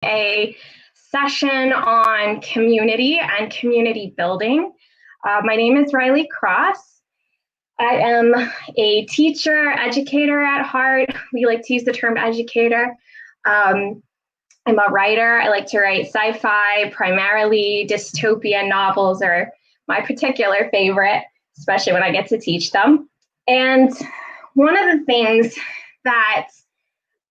A session on community and community building. My name is Riley Cross. I am a teacher, educator at heart. We like to use the term educator. I'm a writer. I like to write sci-fi, primarily dystopian novels are my particular favorite, especially when I get to teach them. And one of the things that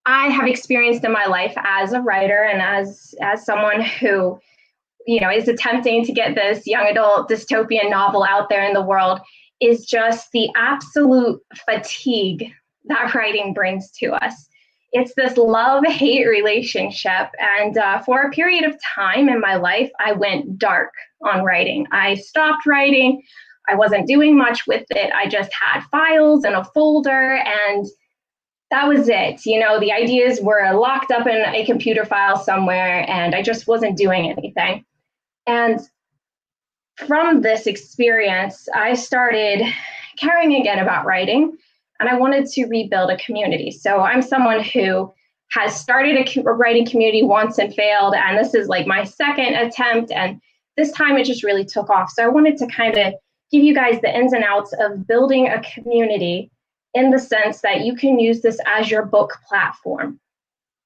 I have experienced in my life as a writer and as someone who, is attempting to get this young adult dystopian novel out there in the world is just the absolute fatigue that writing brings to us. It's this love-hate relationship. And for a period of time in my life, I went dark on writing. I stopped writing. I wasn't doing much with it. I just had files in a folder, and that was it. The ideas were locked up in a computer file somewhere, and I just wasn't doing anything. And from this experience, I started caring again about writing, and I wanted to rebuild a community. So I'm someone who has started a writing community once and failed, and this is like my second attempt, and this time it just really took off. So I wanted to kind of give you guys the ins and outs of building a community, in the sense that you can use this as your book platform.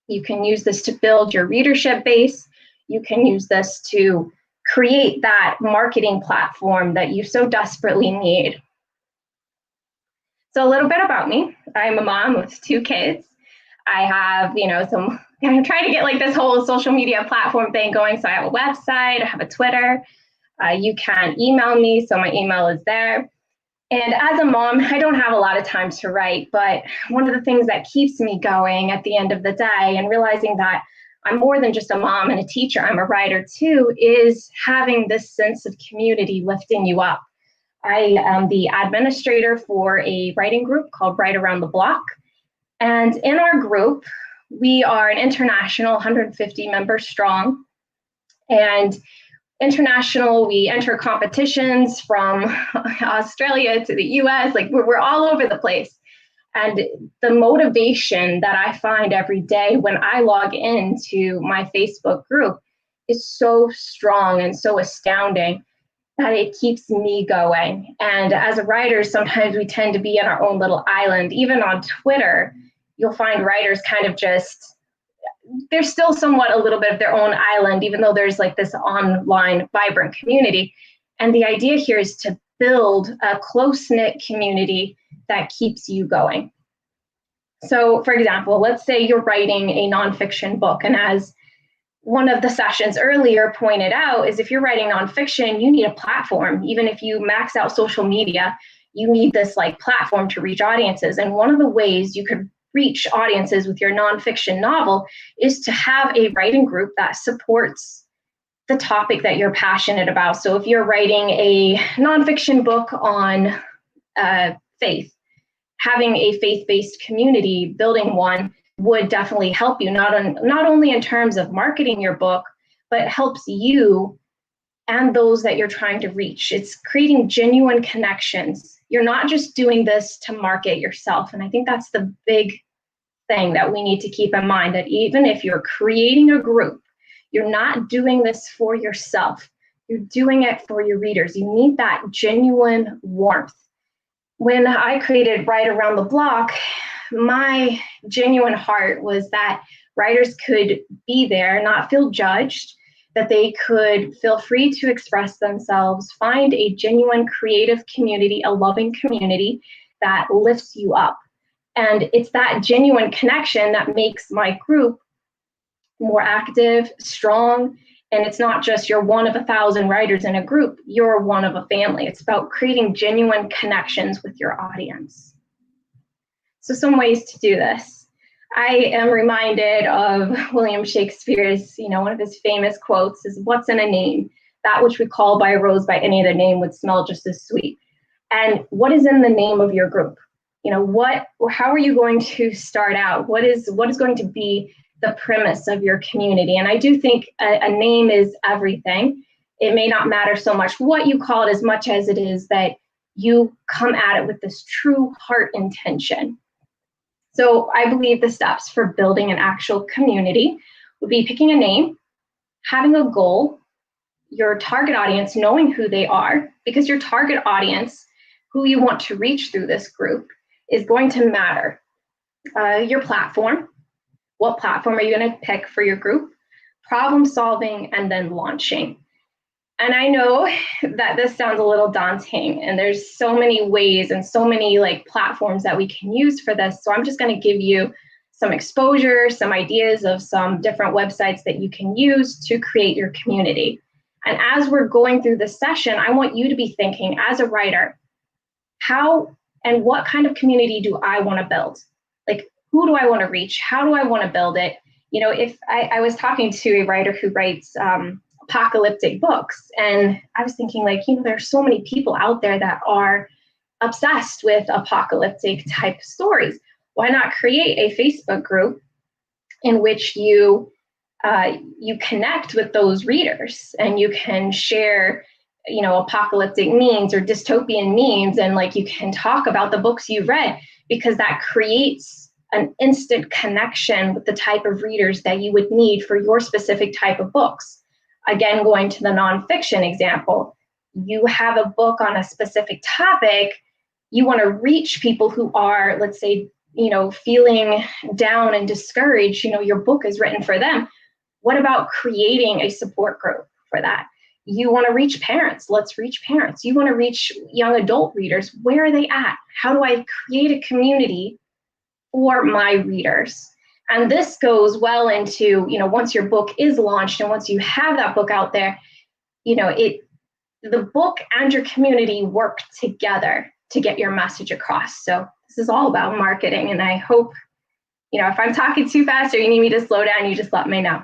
You can use this to build your readership base. You can use this to create that marketing platform that you so desperately need. So a little bit about me. I'm a mom with 2 kids. I have, I'm trying to get like this whole social media platform thing going. So I have a website, I have a Twitter. You can email me, so my email is there. And as a mom, I don't have a lot of time to write, but one of the things that keeps me going at the end of the day and realizing that I'm more than just a mom and a teacher, I'm a writer too, is having this sense of community lifting you up. I am the administrator for a writing group called Write Around the Block. And in our group, we are an international 150 members strong. And international, we enter competitions from Australia to the US, like we're all over the place. And the motivation that I find every day when I log into my Facebook group is so strong and so astounding that it keeps me going. And as a writer, sometimes we tend to be in our own little island. Even on Twitter, you'll find writers kind of just, they're still somewhat a little bit of their own island, even though there's like this online vibrant community. And the idea here is to build a close-knit community that keeps you going. So for example, let's say you're writing a nonfiction book. And as one of the sessions earlier pointed out, is if you're writing nonfiction, you need a platform. Even if you max out social media, you need this like platform to reach audiences. And one of the ways you could reach audiences with your nonfiction novel is to have a writing group that supports the topic that you're passionate about. So if you're writing a nonfiction book on faith, having a faith-based community, building one, would definitely help you, not only in terms of marketing your book, but helps you and those that you're trying to reach. It's creating genuine connections. You're not just doing this to market yourself. And I think that's the big thing that we need to keep in mind, that even if you're creating a group, you're not doing this for yourself. You're doing it for your readers. You need that genuine warmth. When I created Write Around the Block, my genuine heart was that writers could be there, not feel judged, that they could feel free to express themselves, find a genuine creative community, a loving community that lifts you up. And it's that genuine connection that makes my group more active, strong, and it's not just you're one of 1,000 writers in a group, you're one of a family. It's about creating genuine connections with your audience. So some ways to do this. I am reminded of William Shakespeare's, one of his famous quotes is, "What's in a name? That which we call by a rose by any other name would smell just as sweet." And what is in the name of your group? How are you going to start out? What is going to be the premise of your community? And I do think a name is everything. It may not matter so much what you call it as much as it is that you come at it with this true heart intention. So I believe the steps for building an actual community would be picking a name, having a goal, your target audience knowing who they are, because your target audience, who you want to reach through this group, is going to matter. Your platform, what platform are you going to pick for your group, problem solving, and then launching. And I know that this sounds a little daunting, and there's so many ways and so many platforms that we can use for this. So I'm just going to give you some exposure, some ideas of some different websites that you can use to create your community. And as we're going through this session, I want you to be thinking as a writer, how and what kind of community do I want to build? Who do I want to reach? How do I want to build it? If I was talking to a writer who writes apocalyptic books, and I was thinking there's so many people out there that are obsessed with apocalyptic type stories. Why not create a Facebook group in which you connect with those readers, and you can share apocalyptic memes or dystopian memes, and you can talk about the books you've read, because that creates an instant connection with the type of readers that you would need for your specific type of books. Again, going to the nonfiction example, you have a book on a specific topic, you want to reach people who are, let's say, feeling down and discouraged, your book is written for them. What about creating a support group for that? You want to reach parents, let's reach parents. You want to reach young adult readers, where are they at? How do I create a community for my readers? And this goes well into, once your book is launched and once you have that book out there, the book and your community work together to get your message across. So this is all about marketing. And I hope, if I'm talking too fast or you need me to slow down, you just let me know.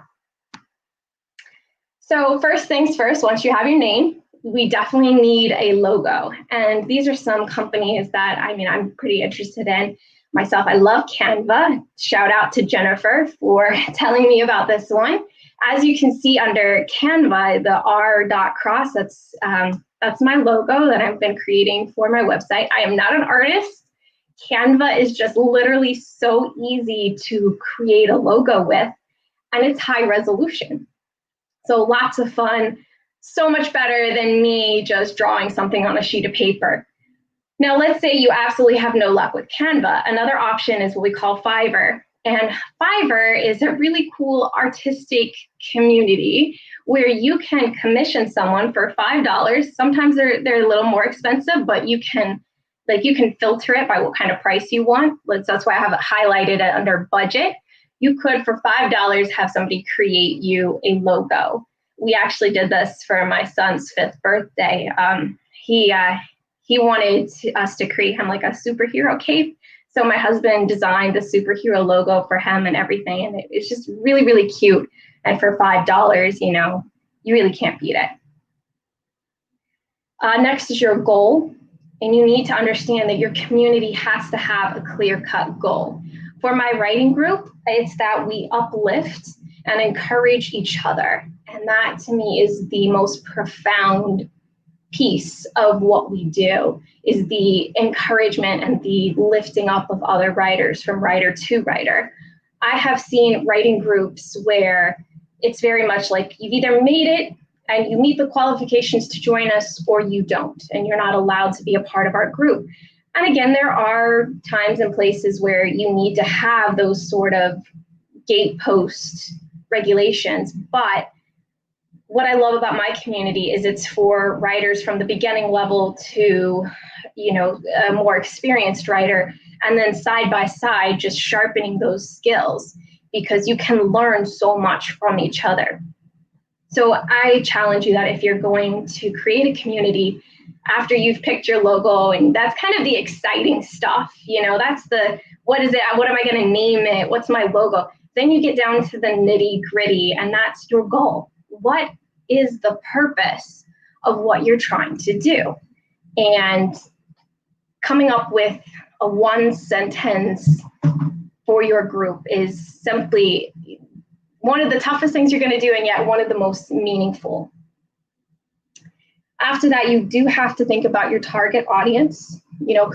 So first things first, once you have your name, we definitely need a logo. And these are some companies that, I'm pretty interested in myself. I love Canva. Shout out to Jennifer for telling me about this one. As you can see under Canva, the r.cross, that's my logo that I've been creating for my website. I am not an artist. Canva is just literally so easy to create a logo with, and it's high resolution. So lots of fun, so much better than me just drawing something on a sheet of paper. Now, let's say you absolutely have no luck with Canva. Another option is what we call Fiverr. And Fiverr is a really cool artistic community where you can commission someone for $5. Sometimes they're a little more expensive, but you can filter it by what kind of price you want. That's why I have it highlighted under budget. You could, for $5, have somebody create you a logo. We actually did this for my son's 5th birthday. He wanted us to create him a superhero cape. So my husband designed the superhero logo for him and everything. And it's just really, really cute. And for $5, you really can't beat it. Next is your goal. And you need to understand that your community has to have a clear-cut goal. For my writing group, it's that we uplift and encourage each other. And that, to me, is the most profound piece of what we do, is the encouragement and the lifting up of other writers from writer to writer. I have seen writing groups where it's very much like you've either made it and you meet the qualifications to join us, or you don't, and you're not allowed to be a part of our group. And again, there are times and places where you need to have those sort of gatepost regulations, but what I love about my community is it's for writers from the beginning level to, a more experienced writer, and then side by side, just sharpening those skills, because you can learn so much from each other. So I challenge you that if you're going to create a community, after you've picked your logo, and that's kind of the exciting stuff, that's what is it? What am I going to name it? What's my logo? Then you get down to the nitty gritty, and that's your goal. What is the purpose of what you're trying to do? And coming up with a one sentence for your group is simply one of the toughest things you're going to do, and yet one of the most meaningful. After that, you do have to think about your target audience.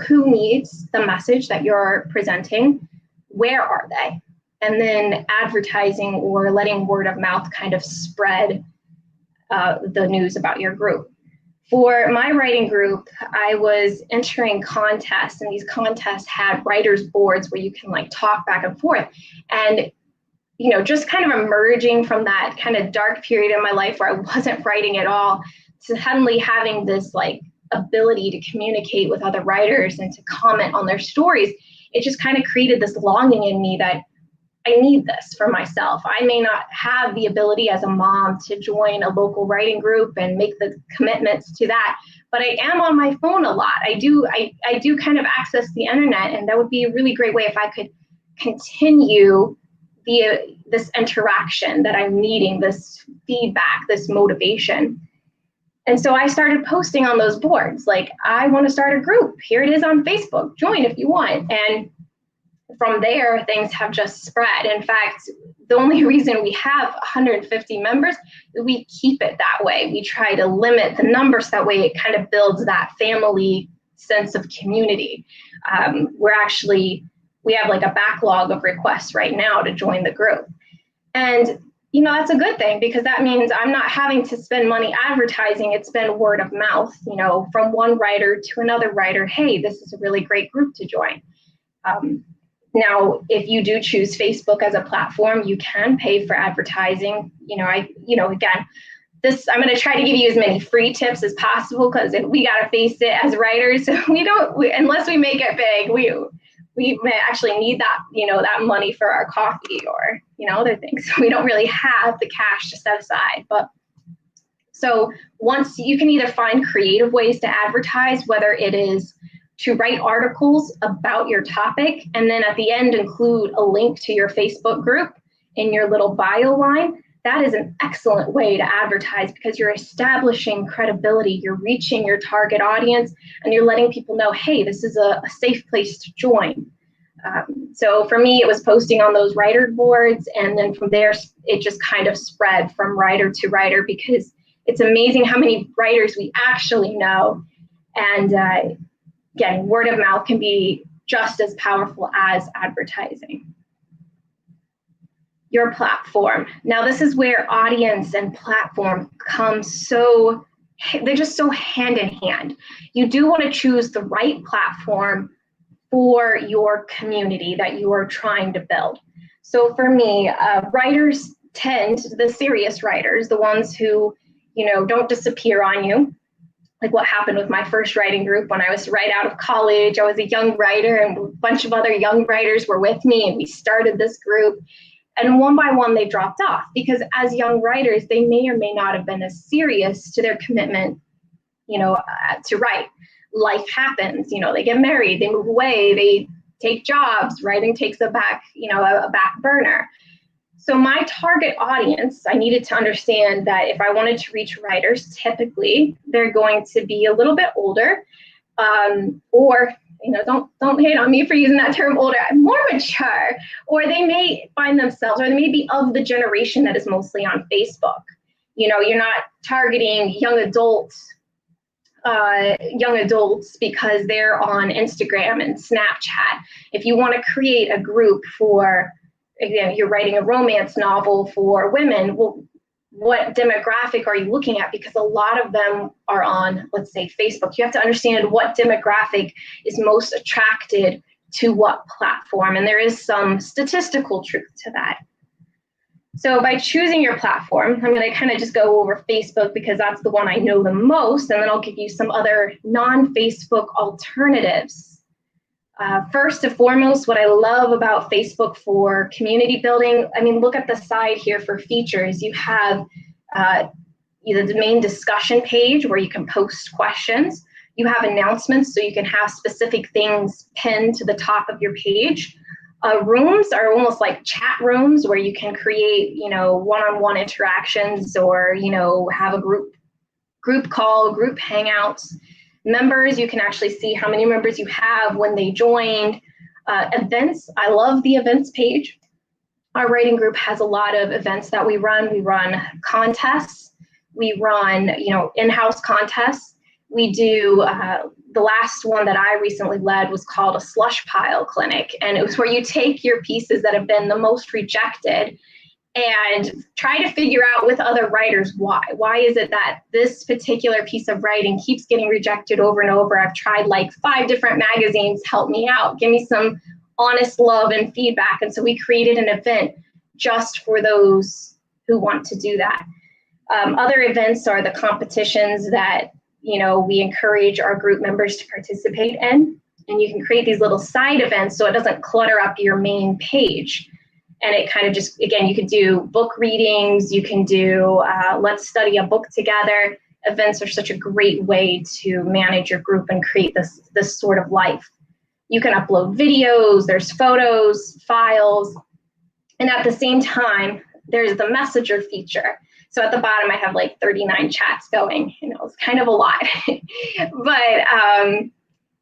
Who needs the message that you're presenting? Where are they? and then advertising or letting word of mouth kind of spread the news about your group. For my writing group, I was entering contests, and these contests had writers' boards where you can like talk back and forth. And just kind of emerging from that kind of dark period in my life where I wasn't writing at all, to suddenly having this like ability to communicate with other writers and to comment on their stories, it just kind of created this longing in me that I need this for myself. I may not have the ability as a mom to join a local writing group and make the commitments to that, but I am on my phone a lot. I do kind of access the internet, and that would be a really great way if I could continue this interaction that I'm needing, this feedback, this motivation. And so I started posting on those boards, like, I want to start a group. Here it is on Facebook. Join if you want. And from there, things have just spread. In fact, the only reason we have 150 members, we keep it that way. We try to limit the numbers. That way it kind of builds that family sense of community. We have like a backlog of requests right now to join the group. And, that's a good thing, because that means I'm not having to spend money advertising. It's been word of mouth, from one writer to another writer. Hey, this is a really great group to join. Now, if you do choose Facebook as a platform, you can pay for advertising. Again, I'm going to try to give you as many free tips as possible, because we got to face it as writers. Unless we make it big, we may actually need that, that money for our coffee or, other things. We don't really have the cash to set aside. But so once you can either find creative ways to advertise, whether it is to write articles about your topic, and then at the end include a link to your Facebook group in your little bio line, that is an excellent way to advertise, because you're establishing credibility, you're reaching your target audience, and you're letting people know, hey, this is a safe place to join. So for me, it was posting on those writer boards, and then from there, it just kind of spread from writer to writer, because it's amazing how many writers we actually know. And again, word of mouth can be just as powerful as advertising. Your platform. Now, this is where audience and platform come they're just so hand in hand. You do want to choose the right platform for your community that you are trying to build. So for me, writers the serious writers, the ones who, don't disappear on you, like what happened with my first writing group when I was right out of college. I was a young writer, and a bunch of other young writers were with me, and we started this group. And one by one, they dropped off, because as young writers, they may or may not have been as serious to their commitment, to write. Life happens, they get married, they move away, they take jobs, writing takes a back burner. So my target audience, I needed to understand that if I wanted to reach writers, typically they're going to be a little bit older, or don't hate on me for using that term, older, more mature, or they may find themselves, or they may be of the generation that is mostly on Facebook. You're not targeting young adults because they're on Instagram and Snapchat. If you want to create a group for, again, you're writing a romance novel for women, well, what demographic are you looking at? Because a lot of them are on, let's say, Facebook. You have to understand what demographic is most attracted to what platform. And there is some statistical truth to that. So by choosing your platform, I'm going to kind of just go over Facebook, because that's the one I know the most, and then I'll give you some other non-Facebook alternatives. First and foremost, what I love about Facebook for community building, look at the side here for features. You have either the main discussion page where you can post questions. You have announcements, so you can have specific things pinned to the top of your page. Rooms are almost like chat rooms where you can create, one-on-one interactions, or, have a group call, group hangouts. Members, you can actually see how many members you have when they joined. Events, I love the events page. Our writing group has a lot of events that we run. We run contests. We run, in-house contests. We do, the last one that I recently led was called a slush pile clinic. And it was where you take your pieces that have been the most rejected and try to figure out with other writers why. Why is it that this particular piece of writing keeps getting rejected over and over? I've tried like 5 different magazines, help me out, give me some honest love and feedback. And so we created an event just for those who want to do that. Other events are the competitions that, you know, we encourage our group members to participate in. And you can create these little side events so it doesn't clutter up your main page. And it kind of just, again, you could do book readings, you can do let's study a book together. Events are such a great way to manage your group and create this sort of life. You can upload videos, there's photos, files, and at the same time, there's the messenger feature. So at the bottom, I have like 39 chats going, you know, it's kind of a lot. But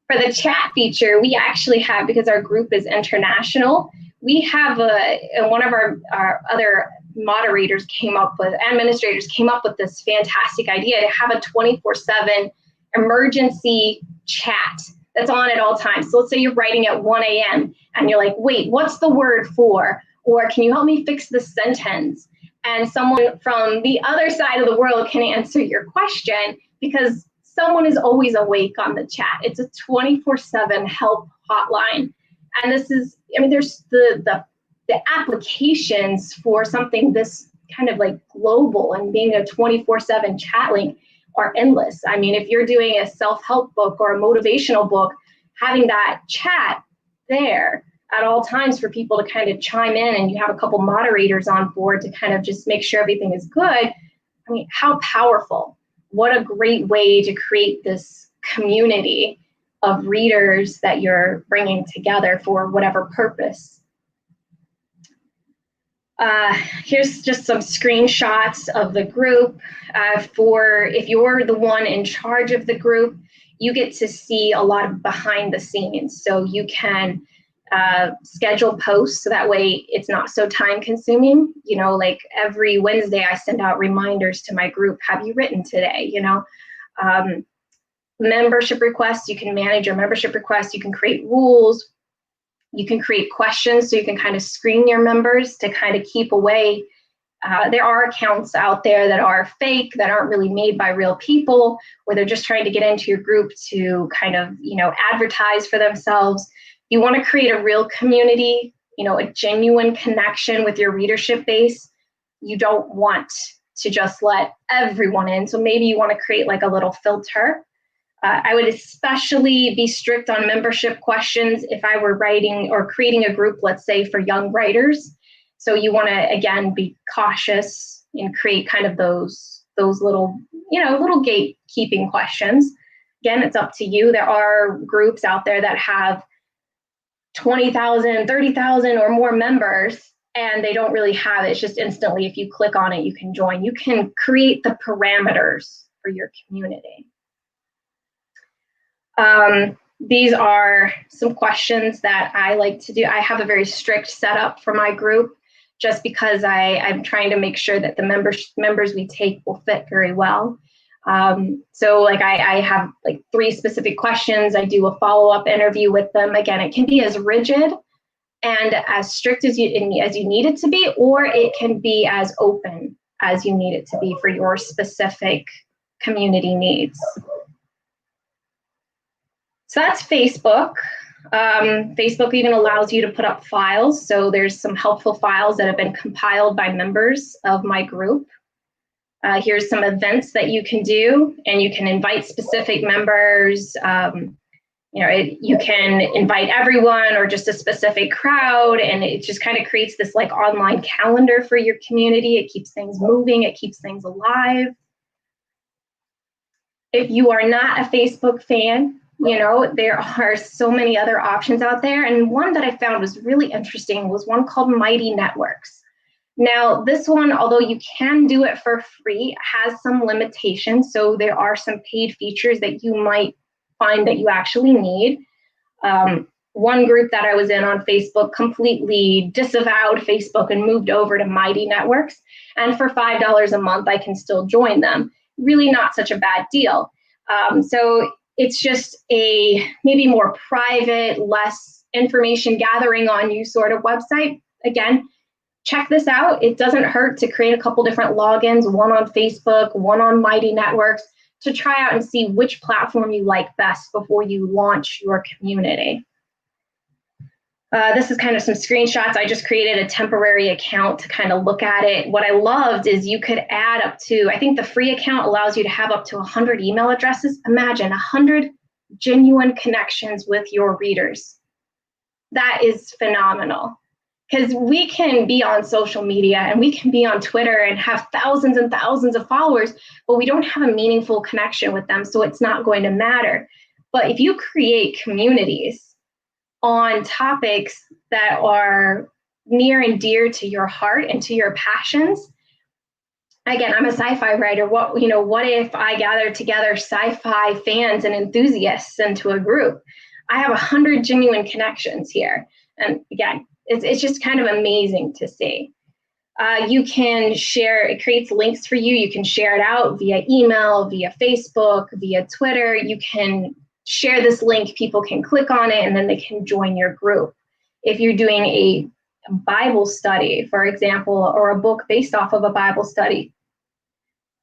for the chat feature, we actually have, because our group is international, we have one of our other moderators administrators came up with this fantastic idea to have a 24/7 emergency chat that's on at all times. So let's say you're writing at 1 a.m. and you're like, wait, what's the word for? Or can you help me fix this sentence? And someone from the other side of the world can answer your question because someone is always awake on the chat. It's a 24/7 help hotline. And this is, I mean, there's the applications for something this kind of like global and being a 24/7 chat link are endless. I mean, if you're doing a self-help book or a motivational book, having that chat there at all times for people to kind of chime in, and you have a couple moderators on board to kind of just make sure everything is good. I mean, how powerful. What a great way to create this community of readers that you're bringing together for whatever purpose. Here's just some screenshots of the group. For if you're the one in charge of the group, you get to see a lot of behind the scenes. So you can schedule posts so that way it's not so time consuming. You know, like every Wednesday I send out reminders to my group, have you written today? You know, membership requests, you can manage your membership requests, you can create rules, you can create questions so you can kind of screen your members to kind of keep away. There are accounts out there that are fake, that aren't really made by real people, where they're just trying to get into your group to kind of, you know, advertise for themselves. You want to create a real community, you know, a genuine connection with your readership base. You don't want to just let everyone in. So maybe you want to create like a little filter. I would especially be strict on membership questions if I were writing or creating a group, let's say, for young writers. So you want to, again, be cautious and create kind of those little, you know, little gatekeeping questions. Again, it's up to you. There are groups out there that have 20,000, 30,000 or more members, and they don't really have it. It's just instantly, if you click on it, you can join. You can create the parameters for your community. These are some questions that I like to do. I have a very strict setup for my group just because I'm trying to make sure that the members we take will fit very well. So like I have like 3 specific questions. I do a follow-up interview with them. Again, it can be as rigid and as strict as you need it to be, or it can be as open as you need it to be for your specific community needs. So that's Facebook. Facebook even allows you to put up files. So there's some helpful files that have been compiled by members of my group. Here's some events that you can do, and you can invite specific members. You know, you can invite everyone or just a specific crowd, and it just kind of creates this like online calendar for your community. It keeps things moving, it keeps things alive. If you are not a Facebook fan, you know, there are so many other options out there. And one that I found was really interesting was one called Mighty Networks. Now, this one, although you can do it for free, has some limitations. So there are some paid features that you might find that you actually need. One group that I was in on Facebook completely disavowed Facebook and moved over to Mighty Networks. And for $5 a month, I can still join them. Really not such a bad deal. So it's just a maybe more private, less information gathering on you sort of website. Again, check this out. It doesn't hurt to create a couple different logins, one on Facebook, one on Mighty Networks, to try out and see which platform you like best before you launch your community. This is kind of some screenshots. I just created a temporary account to kind of look at it. What I loved is you could add up to, I think the free account allows you to have up to 100 email addresses. Imagine 100 genuine connections with your readers. That is phenomenal. Because we can be on social media and we can be on Twitter and have thousands and thousands of followers, but we don't have a meaningful connection with them, so it's not going to matter. But if you create communities on topics that are near and dear to your heart and to your passions. Again, I'm a sci-fi writer. What if I gather together sci-fi fans and enthusiasts into a group? I have 100 genuine connections here. And again, it's just kind of amazing to see. You can share, it creates links for you. You can share it out via email, via Facebook, via Twitter. You can share this link, people can click on it, and then they can join your group. If you're doing a Bible study, for example, or a book based off of a Bible study,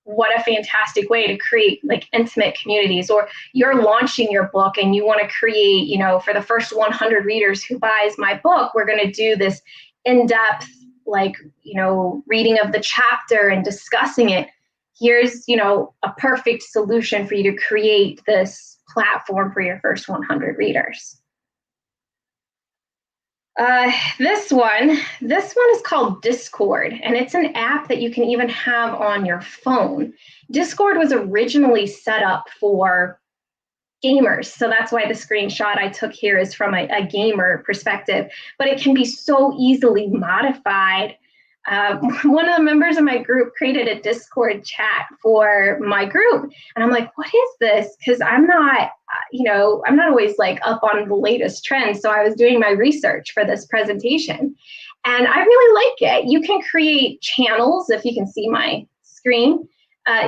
what a fantastic way to create like intimate communities. Or you're launching your book and you want to create, for the first 100 readers who buys my book, we're going to do this in-depth, reading of the chapter and discussing it. Here's, a perfect solution for you to create this platform for your first 100 readers. This one is called Discord, and it's an app that you can even have on your phone. Discord was originally set up for gamers, so that's why the screenshot I took here is from a gamer perspective, but it can be so easily modified. One of the members of my group created a Discord chat for my group, and I'm like, what is this? Because I'm not always like up on the latest trends. So I was doing my research for this presentation, and I really like it. You can create channels, if you can see my screen.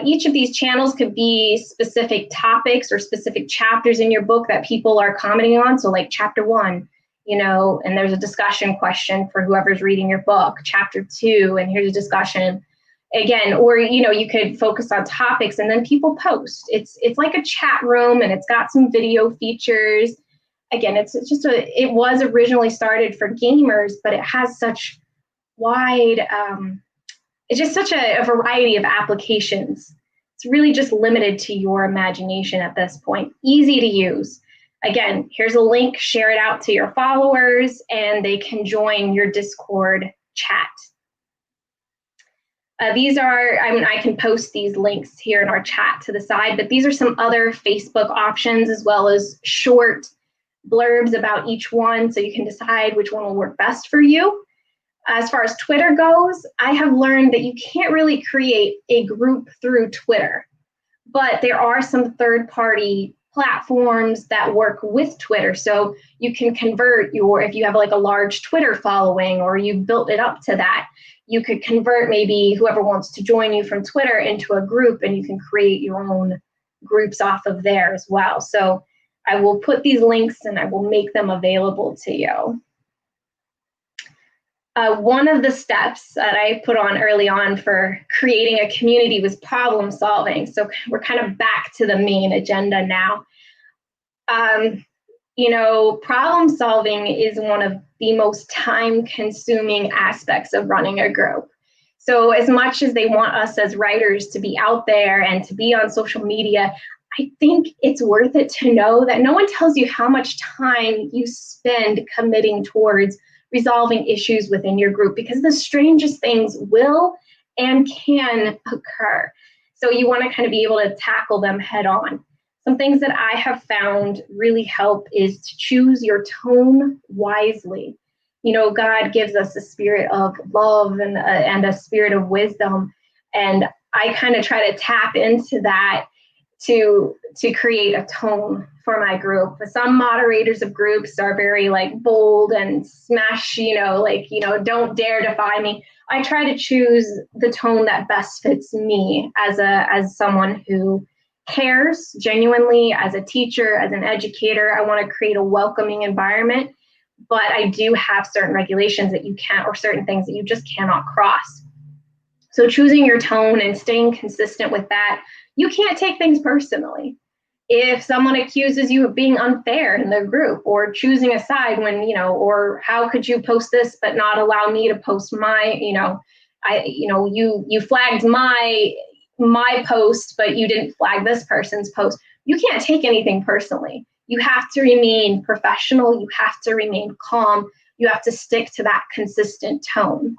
Each of these channels could be specific topics or specific chapters in your book that people are commenting on. So like chapter 1, and there's a discussion question for whoever's reading your book, chapter 2, and here's a discussion again, or, you could focus on topics and then people post. It's like a chat room, and it's got some video features. Again, it was originally started for gamers, but it has such wide, it's just such a variety of applications. It's really just limited to your imagination at this point. Easy to use. Again, here's a link, share it out to your followers, and they can join your Discord chat. I can post these links here in our chat to the side, but these are some other Facebook options, as well as short blurbs about each one, so you can decide which one will work best for you. As far as Twitter goes, I have learned that you can't really create a group through Twitter, but there are some third-party platforms that work with Twitter. So you can convert if you have like a large Twitter following, or you built it up to that, you could convert maybe whoever wants to join you from Twitter into a group, and you can create your own groups off of there as well. So I will put these links and I will make them available to you. One of the steps that I put on early on for creating a community was problem solving. So we're kind of back to the main agenda now. Problem solving is one of the most time-consuming aspects of running a group. So as much as they want us as writers to be out there and to be on social media, I think it's worth it to know that no one tells you how much time you spend committing towards resolving issues within your group, because the strangest things will and can occur. So you want to kind of be able to tackle them head on. Some things that I have found really help is to choose your tone wisely. God gives us a spirit of love and a spirit of wisdom, and I kind of try to tap into that to create a tone for my group. Some moderators of groups are very bold and smash, don't dare defy me. I try to choose the tone that best fits me as someone who cares genuinely as a teacher, as an educator. I want to create a welcoming environment, but I do have certain regulations that you can't, or certain things that you just cannot cross. So choosing your tone and staying consistent with that, you can't take things personally. If someone accuses you of being unfair in the group, or choosing a side when, or how could you post this but not allow me to post my, you flagged my post, but you didn't flag this person's post. You can't take anything personally. You have to remain professional. You have to remain calm. You have to stick to that consistent tone.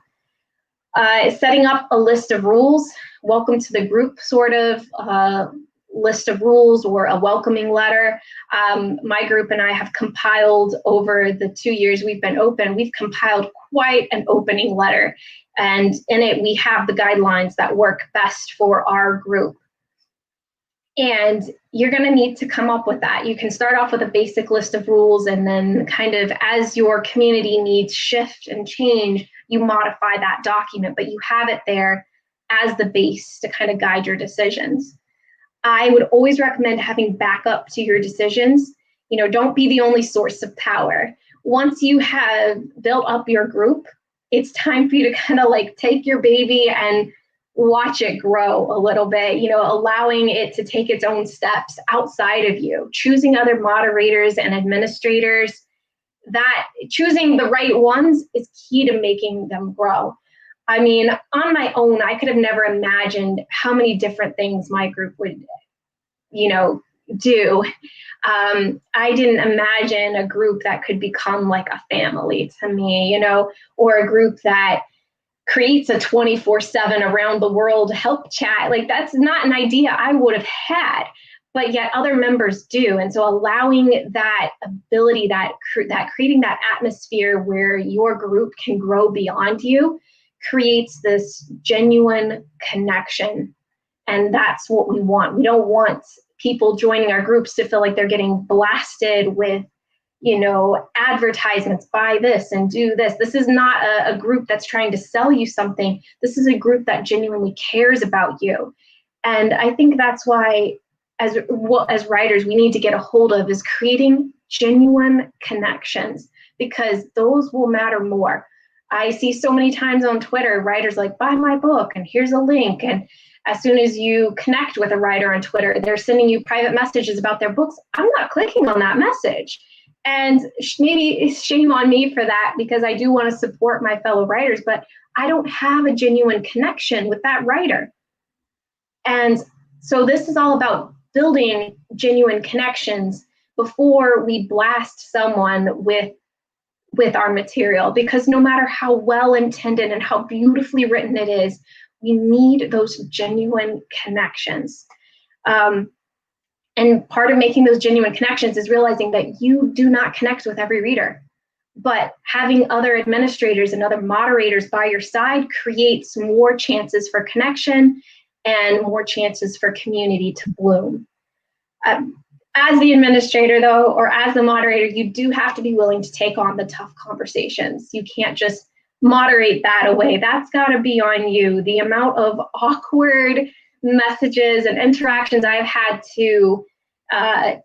Setting up a list of rules, welcome to the group sort of list of rules, or a welcoming letter. My group and I have compiled, over the 2 years we've been open, we've compiled quite an opening letter. And in it, we have the guidelines that work best for our group. And you're going to need to come up with that. You can start off with a basic list of rules, and then kind of as your community needs shift and change, you modify that document, but you have it there as the base to kind of guide your decisions. I would always recommend having backup to your decisions. Don't be the only source of power. Once you have built up your group, it's time for you to kind of like take your baby and watch it grow a little bit, allowing it to take its own steps outside of you, choosing other moderators and administrators. That choosing the right ones is key to making them grow. I mean, on my own, I could have never imagined how many different things my group would, do. I didn't imagine a group that could become like a family to me, or a group that creates a 24/7 around the world help chat. Like, that's not an idea I would have had, but yet other members do. And so allowing that ability, that creating that atmosphere where your group can grow beyond you, creates this genuine connection. And that's what we want. We don't want people joining our groups to feel like they're getting blasted with, advertisements, buy this and do this. This is not a group that's trying to sell you something. This is a group that genuinely cares about you. And I think that's why, as writers, we need to get a hold of is creating genuine connections, because those will matter more. I see so many times on Twitter, writers like, buy my book and here's a link. And as soon as you connect with a writer on Twitter, they're sending you private messages about their books. I'm not clicking on that message. And maybe it's shame on me for that, because I do want to support my fellow writers, but I don't have a genuine connection with that writer. And so this is all about building genuine connections before we blast someone with our material, because no matter how well intended and how beautifully written it is, we need those genuine connections. And part of making those genuine connections is realizing that you do not connect with every reader, but having other administrators and other moderators by your side creates more chances for connection and more chances for community to bloom. As the administrator, though, or as the moderator, you do have to be willing to take on the tough conversations. You can't just moderate that away. That's got to be on you. The amount of awkward messages and interactions I've had to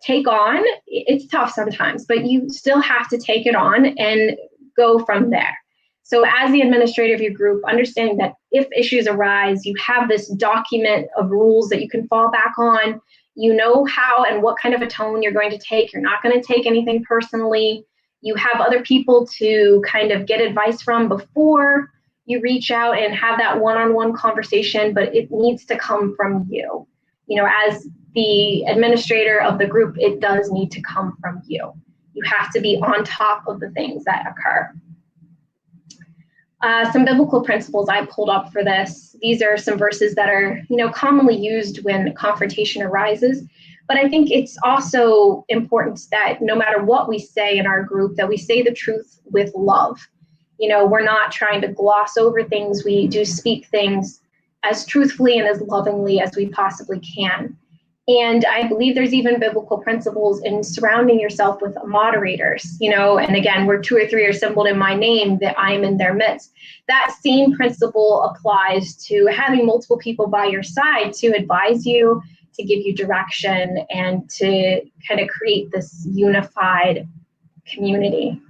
take on, it's tough sometimes, but you still have to take it on and go from there. So as the administrator of your group, understanding that if issues arise, you have this document of rules that you can fall back on. You know how and what kind of a tone you're going to take. You're not going to take anything personally. You have other people to kind of get advice from before you reach out and have that one-on-one conversation, but it needs to come from you. As the administrator of the group, it does need to come from you. You have to be on top of the things that occur. Some biblical principles I pulled up for this. These are some verses that are, commonly used when confrontation arises. But I think it's also important that no matter what we say in our group, that we say the truth with love. We're not trying to gloss over things. We do speak things as truthfully and as lovingly as we possibly can. And I believe there's even biblical principles in surrounding yourself with moderators, and again, where 2 or 3 are assembled in my name, that I am in their midst. That same principle applies to having multiple people by your side to advise you, to give you direction and to kind of create this unified community.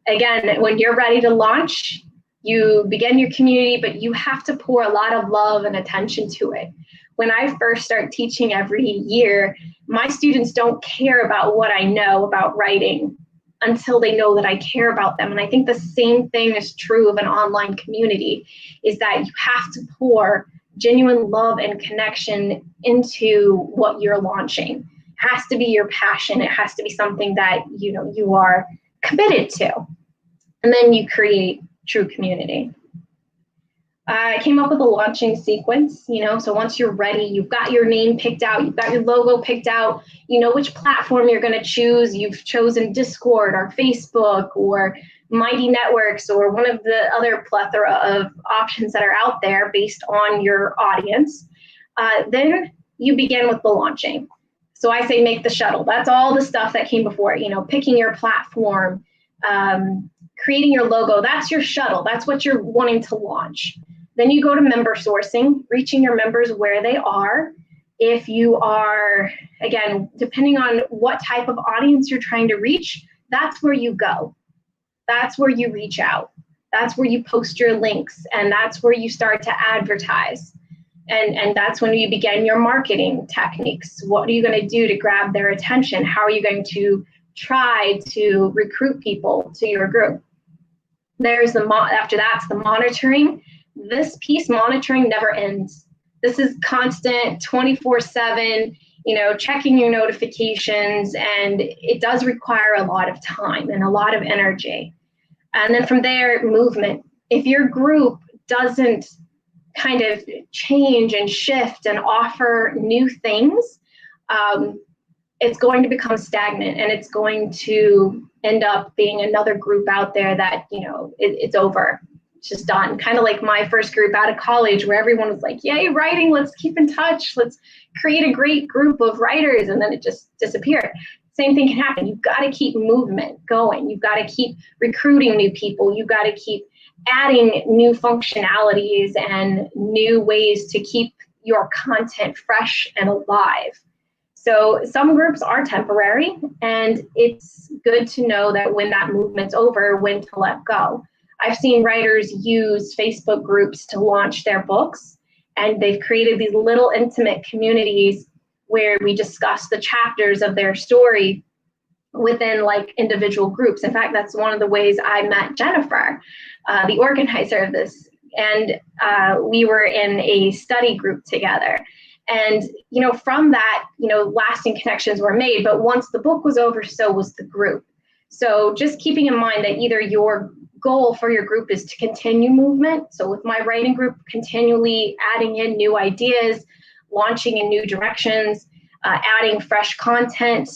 Again, when you're ready to launch, you begin your community, but you have to pour a lot of love and attention to it. When I first start teaching every year, my students don't care about what I know about writing until they know that I care about them. And I think the same thing is true of an online community, is that you have to pour genuine love and connection into what you're launching. It has to be your passion. It has to be something that you are committed to. And then you create true community. I came up with a launching sequence, so once you're ready, you've got your name picked out, you've got your logo picked out, you know which platform you're going to choose. You've chosen Discord or Facebook or Mighty Networks or one of the other plethora of options that are out there based on your audience. Then you begin with the launching. So I say make the shuttle. That's all the stuff that came before, picking your platform, creating your logo. That's your shuttle. That's what you're wanting to launch. Then you go to member sourcing, reaching your members where they are. If you are, again, depending on what type of audience you're trying to reach, that's where you go. That's where you reach out. That's where you post your links, and that's where you start to advertise. And that's when you begin your marketing techniques. What are you going to do to grab their attention? How are you going to try to recruit people to your group? There's after that's the monitoring. This piece, monitoring, never ends. This is constant 24/7, checking your notifications, and it does require a lot of time and a lot of energy. And then from there, movement. If your group doesn't kind of change and shift and offer new things, it's going to become stagnant, and it's going to end up being another group out there that, it's over. It's just done. Kind of like my first group out of college, where everyone was like, yay, writing, let's keep in touch. Let's create a great group of writers. And then it just disappeared. Same thing can happen. You've got to keep movement going. You've got to keep recruiting new people. You've got to keep adding new functionalities and new ways to keep your content fresh and alive. So some groups are temporary, and it's good to know that when that movement's over, when to let go. I've seen writers use Facebook groups to launch their books, and they've created these little intimate communities where we discuss the chapters of their story within like individual groups. In fact, that's one of the ways I met Jennifer, the organizer of this, and we were in a study group together. And, from that, lasting connections were made, but once the book was over, so was the group. So just keeping in mind that either your goal for your group is to continue movement. So with my writing group, continually adding in new ideas, launching in new directions, adding fresh content,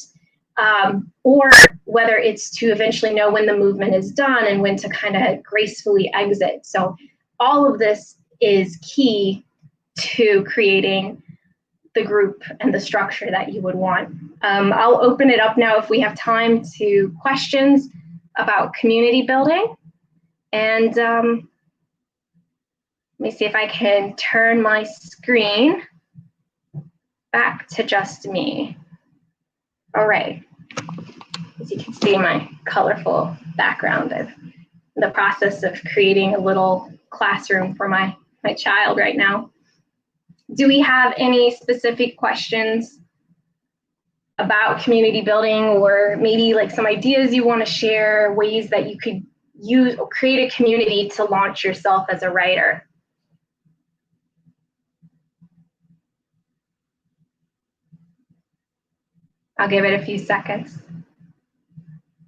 or whether it's to eventually know when the movement is done and when to kind of gracefully exit. So all of this is key to creating the group and the structure that you would want. I'll open it up now if we have time to questions about community building. And let me see if I can turn my screen back to just me. All right. As you can see, my colorful background. I'm in the process of creating a little classroom for my child right now. Do we have any specific questions about community building, or maybe like some ideas you want to share, ways that you could use or create a community to launch yourself as a writer? I'll give it a few seconds.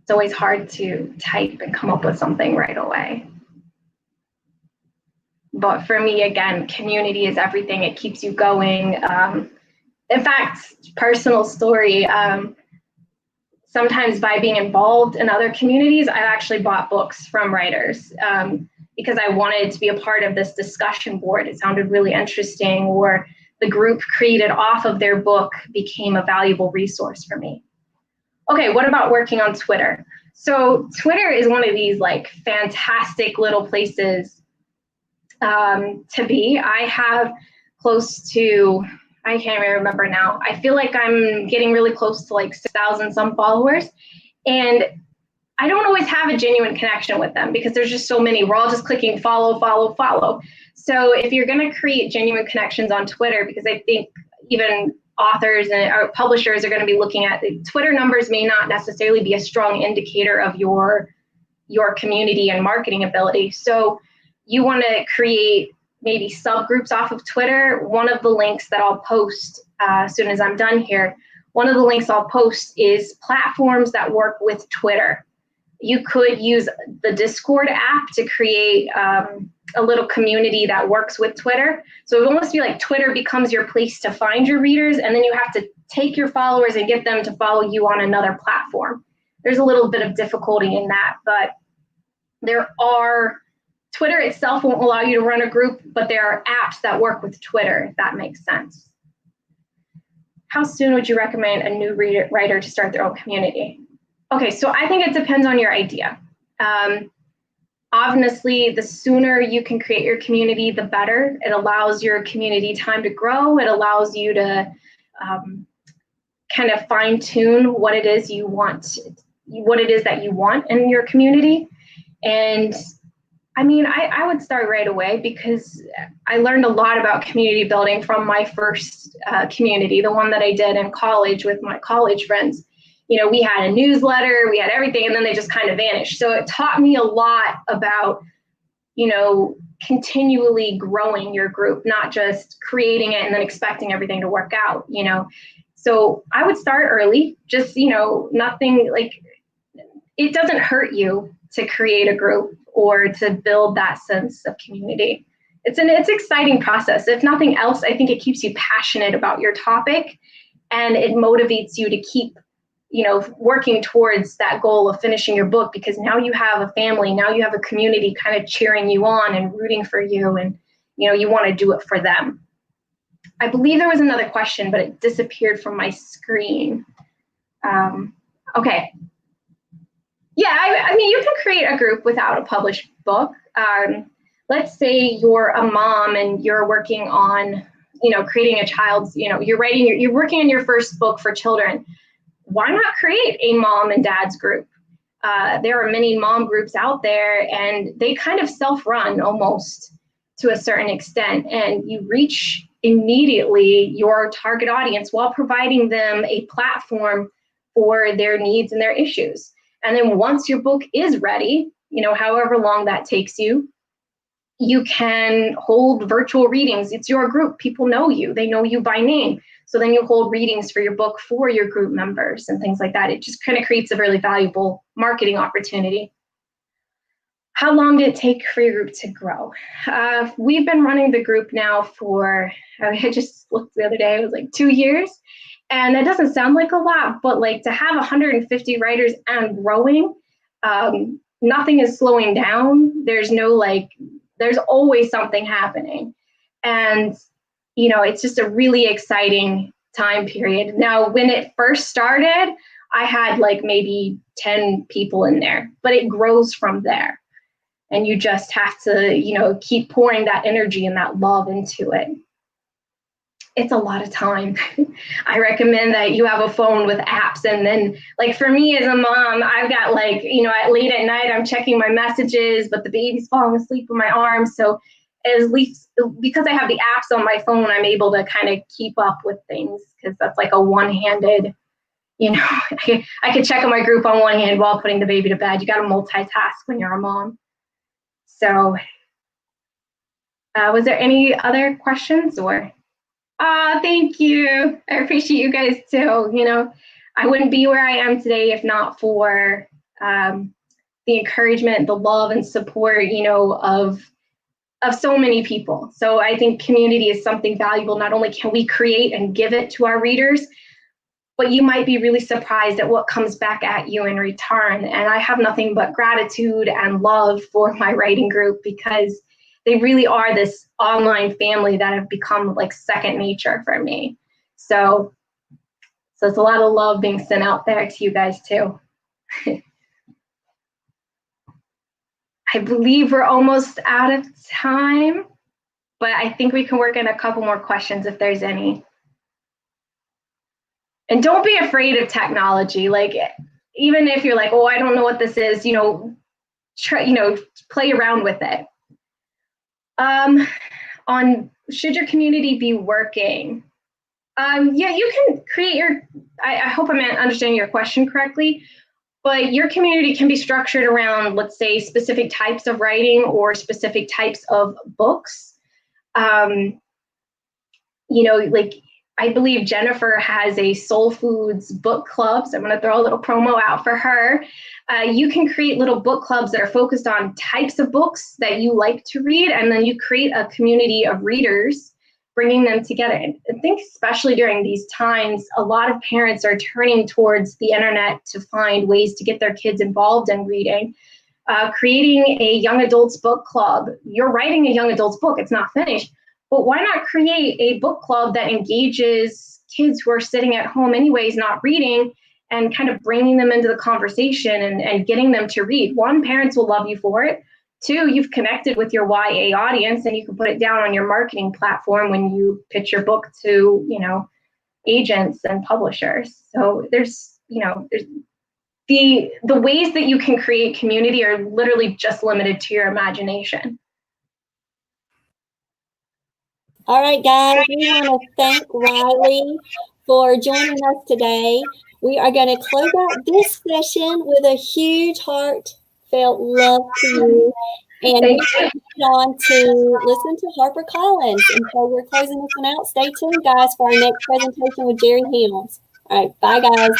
It's always hard to type and come up with something right away. But for me, again, community is everything. It keeps you going. In fact, personal story, sometimes by being involved in other communities, I've actually bought books from writers because I wanted to be a part of this discussion board. It sounded really interesting, or the group created off of their book became a valuable resource for me. Okay, what about working on Twitter? So Twitter is one of these like fantastic little places to be. I have close to, I can't even remember now. I feel like I'm getting really close to like 6,000 some followers. And I don't always have a genuine connection with them because there's just so many. We're all just clicking follow, follow, follow. So if you're going to create genuine connections on Twitter, because I think even authors and or publishers are going to be looking at the Twitter numbers may not necessarily be a strong indicator of your community and marketing ability. So you want to create maybe subgroups off of Twitter. One of the links that I'll post as soon as I'm done here, one of the links I'll post is platforms that work with Twitter. You could use the Discord app to create a little community that works with Twitter. So it would almost be like Twitter becomes your place to find your readers, and then you have to take your followers and get them to follow you on another platform. There's a little bit of difficulty in that, but Twitter itself won't allow you to run a group, but there are apps that work with Twitter, if that makes sense. How soon would you recommend a new writer to start their own community? Okay, so I think it depends on your idea. Obviously, the sooner you can create your community, the better. It allows your community time to grow. It allows you to kind of fine tune what it is you want, what it is that you want in your community. And I mean, I would start right away because I learned a lot about community building from my first community, the one that I did in college with my college friends. You know, we had a newsletter, we had everything, and then they just kind of vanished. So it taught me a lot about, you know, continually growing your group, not just creating it and then expecting everything to work out, you know. So I would start early, just, you know, nothing like, it doesn't hurt you to create a group or to build that sense of community. It's an exciting process. If nothing else, I think it keeps you passionate about your topic and it motivates you to keep, you know, working towards that goal of finishing your book, because now you have a family, now you have a community kind of cheering you on and rooting for you, and, you know, you want to do it for them. I believe there was another question, but it disappeared from my screen. Okay. Yeah, I mean, you can create a group without a published book. Let's say you're a mom and you're working on, you know, creating a child's, you know, you're working on your first book for children. Why not create a mom and dad's group? There are many mom groups out there, and they kind of self-run almost to a certain extent, and you reach immediately your target audience while providing them a platform for their needs and their issues. And then once your book is ready, you know, however long that takes you, you can hold virtual readings. It's your group. People know you. They know you by name. So then you hold readings for your book for your group members and things like that. It just kind of creates a really valuable marketing opportunity. How long did it take for your group to grow? We've been running the group now for, I just looked the other day, it was like 2 years. And that doesn't sound like a lot, but like to have 150 writers and growing, nothing is slowing down. There's no like, there's always something happening. And, you know, it's just a really exciting time period. Now, when it first started, I had like maybe 10 people in there, but it grows from there. And you just have to, you know, keep pouring that energy and that love into it. It's a lot of time. I recommend that you have a phone with apps. And then like for me as a mom, I've got like, you know, late at night, I'm checking my messages, but the baby's falling asleep in my arms. So at least because I have the apps on my phone, I'm able to kind of keep up with things, because that's like a one-handed, you know, I could check on my group on one hand while putting the baby to bed. You got to multitask when you're a mom. So was there any other questions or? Thank you. I appreciate you guys too. You know, I wouldn't be where I am today if not for the encouragement, the love and support, you know, of so many people. So I think community is something valuable. Not only can we create and give it to our readers, but you might be really surprised at what comes back at you in return. And I have nothing but gratitude and love for my writing group, because they really are this online family that have become like second nature for me. So it's a lot of love being sent out there to you guys too. I believe we're almost out of time. but I think we can work in a couple more questions if there's any. And don't be afraid of technology. Like, even if you're like, oh, I don't know what this is, try, play around with it. On should your community be working? Yeah, you can create I hope I'm understanding your question correctly, but your community can be structured around, let's say, specific types of writing or specific types of books. Like, I believe Jennifer has a Soul Foods book club, so I'm going to throw a little promo out for her. You can create little book clubs that are focused on types of books that you like to read, and then you create a community of readers, bringing them together. I think especially during these times, a lot of parents are turning towards the internet to find ways to get their kids involved in reading. Creating a young adults book club. You're writing a young adults book, it's not finished, but why not create a book club that engages kids who are sitting at home anyways, not reading, and kind of bringing them into the conversation and getting them to read? One, parents will love you for it. Two, you've connected with your YA audience, and you can put it down on your marketing platform when you pitch your book to, agents and publishers. So there's the ways that you can create community are literally just limited to your imagination. All right, guys, we want to thank Riley for joining us today. We are going to close out this session with a huge heartfelt love to you. And we're going to get on to listen to HarperCollins. And so we're closing this one out. Stay tuned, guys, for our next presentation with Jerry Helms. All right, bye, guys.